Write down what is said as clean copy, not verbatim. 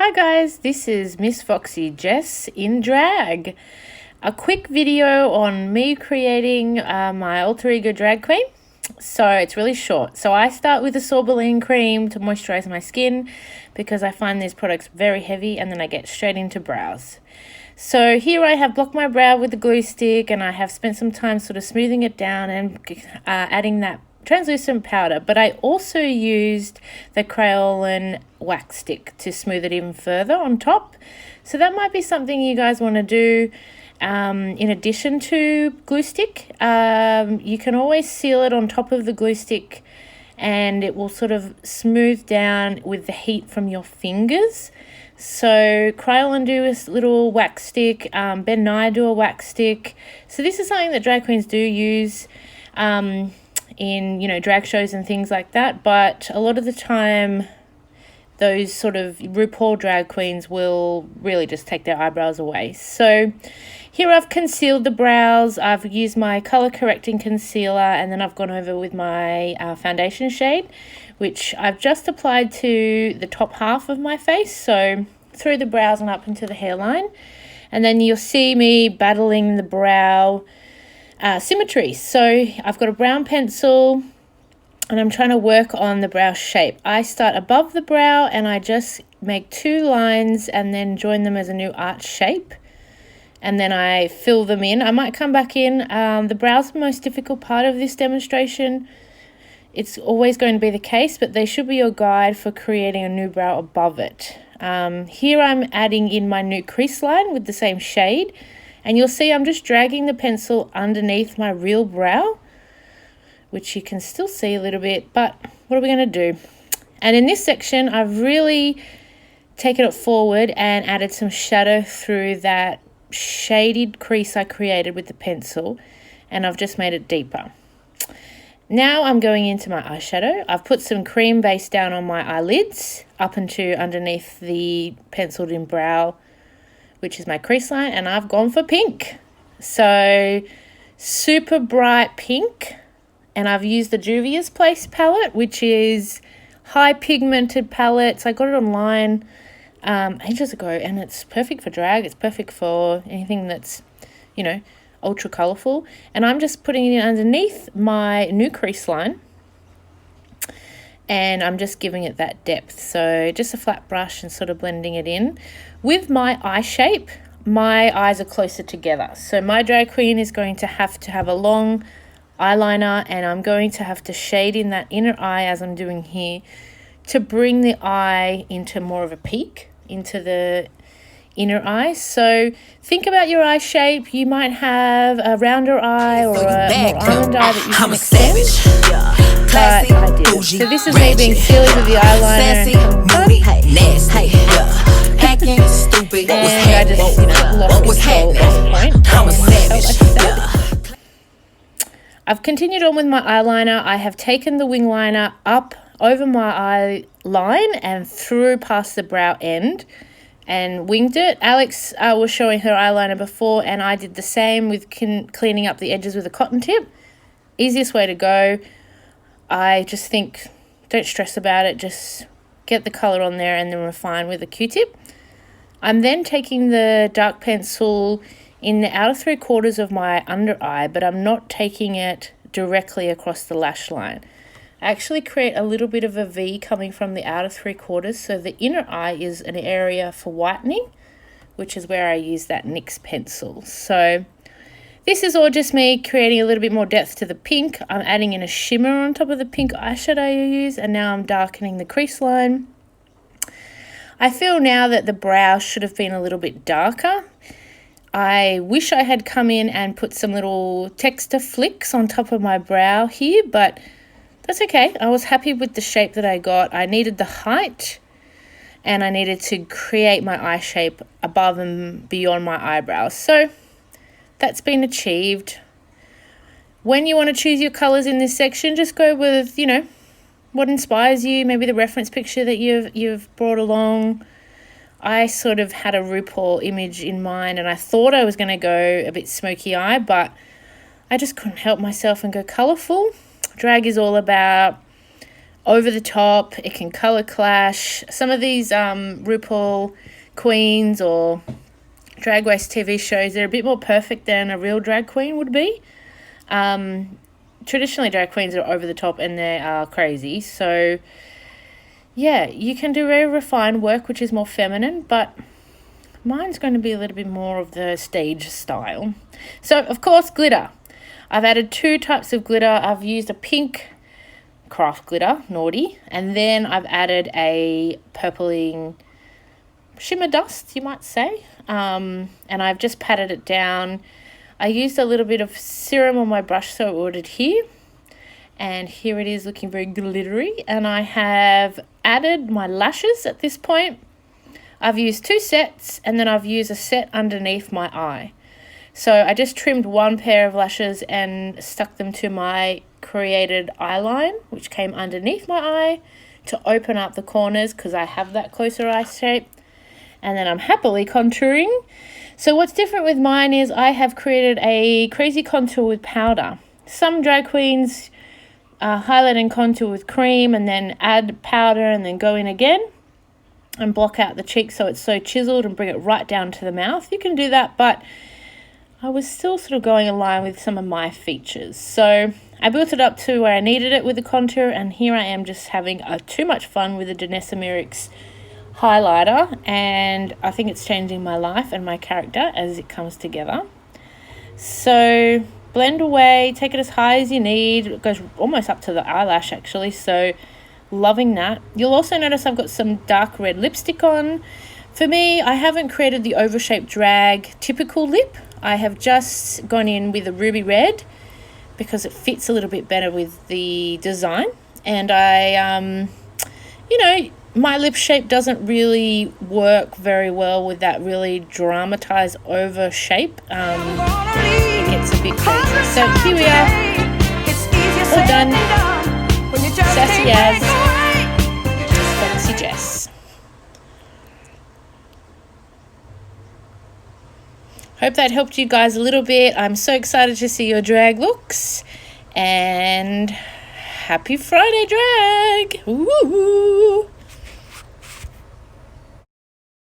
Hi guys, this is Miss Foxy Jess in drag. A quick video on me creating my alter ego drag queen. So it's really short. So I start with a Sorbolene cream to moisturize my skin because I find these products very heavy, and then I get straight into brows. So here I have blocked my brow with the glue stick, and I have spent some time sort of smoothing it down and adding that translucent powder, but I also used the Kryolan wax stick to smooth it even further on top. So that might be something you guys want to do in addition to glue stick. You can always seal it on top of the glue stick and it will sort of smooth down with the heat from your fingers. So Kryolan do a little wax stick, Ben Nye do a wax stick. So this is something that drag queens do use in drag shows and things like that, but a lot of the time those sort of RuPaul drag queens will really just take their eyebrows away. So here I've concealed the brows, I've used my color correcting concealer, and then I've gone over with my foundation shade, which I've just applied to the top half of my face, so through the brows and up into the hairline. And then you'll see me battling the brow symmetry. So I've got a brown pencil and I'm trying to work on the brow shape. I start above the brow and I just make two lines and then join them as a new arch shape, and then I fill them in. I might come back in. The brow's the most difficult part of this demonstration. It's always going to be the case, but they should be your guide for creating a new brow above it. Here I'm adding in my new crease line with the same shade. And you'll see I'm just dragging the pencil underneath my real brow, which you can still see a little bit, but what are we going to do? And in this section, I've really taken it forward and added some shadow through that shaded crease I created with the pencil, and I've just made it deeper. Now I'm going into my eyeshadow. I've put some cream base down on my eyelids, up into underneath the penciled in brow, which is my crease line, and I've gone for pink. So super bright pink, and I've used the Juvia's Place palette, which is high pigmented palettes. I got it online ages ago, and it's perfect for drag. It's perfect for anything that's, ultra colourful. And I'm just putting it underneath my new crease line, and I'm just giving it that depth. So just a flat brush and sort of blending it in. With my eye shape, my eyes are closer together. So my drag queen is going to have a long eyeliner, and I'm going to have to shade in that inner eye as I'm doing here to bring the eye into more of a peak into the inner eye. So think about your eye shape. You might have a rounder eye or a more almond eye that you can extend. But I did. So this is me being silly with the eyeliner and I just, lost control at this point. I've continued on with my eyeliner. I have taken the wing liner up over my eye line and through past the brow end and winged it. Alex was showing her eyeliner before, and I did the same with cleaning up the edges with a cotton tip. Easiest way to go. I just think, don't stress about it, just get the colour on there and then refine with a Q-tip. I'm then taking the dark pencil in the outer 3/4 of my under eye, but I'm not taking it directly across the lash line. I actually create a little bit of a V coming from the outer 3/4, so the inner eye is an area for whitening, which is where I use that NYX pencil. So this is all just me creating a little bit more depth to the pink. I'm adding in a shimmer on top of the pink eyeshadow I use, and now I'm darkening the crease line. I feel now that the brow should have been a little bit darker. I wish I had come in and put some little texture flicks on top of my brow here, but that's okay. I was happy with the shape that I got. I needed the height, and I needed to create my eye shape above and beyond my eyebrows. So that's been achieved. When you want to choose your colours in this section, just go with, what inspires you, maybe the reference picture that you've brought along. I sort of had a RuPaul image in mind, and I thought I was going to go a bit smoky eye, but I just couldn't help myself and go colourful. Drag is all about over the top. It can color clash. Some of these RuPaul queens or Drag Race TV shows, they're a bit more perfect than a real drag queen would be. Traditionally, drag queens are over the top and they are crazy. So, yeah, you can do very refined work, which is more feminine, but mine's going to be a little bit more of the stage style. So, of course, glitter. I've added 2 types of glitter. I've used a pink craft glitter, naughty, and then I've added a purpling shimmer dust, you might say, and I've just patted it down. I used a little bit of serum on my brush so it would adhere, and here it is looking very glittery. And I have added my lashes at this point. I've used 2 sets, and then I've used a set underneath my eye. So I just trimmed 1 pair of lashes and stuck them to my created eye line, which came underneath my eye to open up the corners because I have that closer eye shape. And then I'm happily contouring. So what's different with mine is I have created a crazy contour with powder. Some drag queens highlight and contour with cream and then add powder and then go in again and block out the cheek so it's so chiseled and bring it right down to the mouth. You can do that, but I was still sort of going in line with some of my features. So I built it up to where I needed it with the contour, and here I am just having too much fun with the Danessa Myricks highlighter, and I think it's changing my life and my character as it comes together. So blend away, take it as high as you need. It goes almost up to the eyelash actually, so loving that. You'll also notice I've got some dark red lipstick on. For me, I haven't created the oval-shaped drag typical lip. I have just gone in with a ruby red because it fits a little bit better with the design. And I, my lip shape doesn't really work very well with that really dramatized over shape. It gets a bit crazy. So here we are, all done. Sassy as Foxy Jess. Hope that helped you guys a little bit. I'm so excited to see your drag looks. And happy Friday, drag! Woo!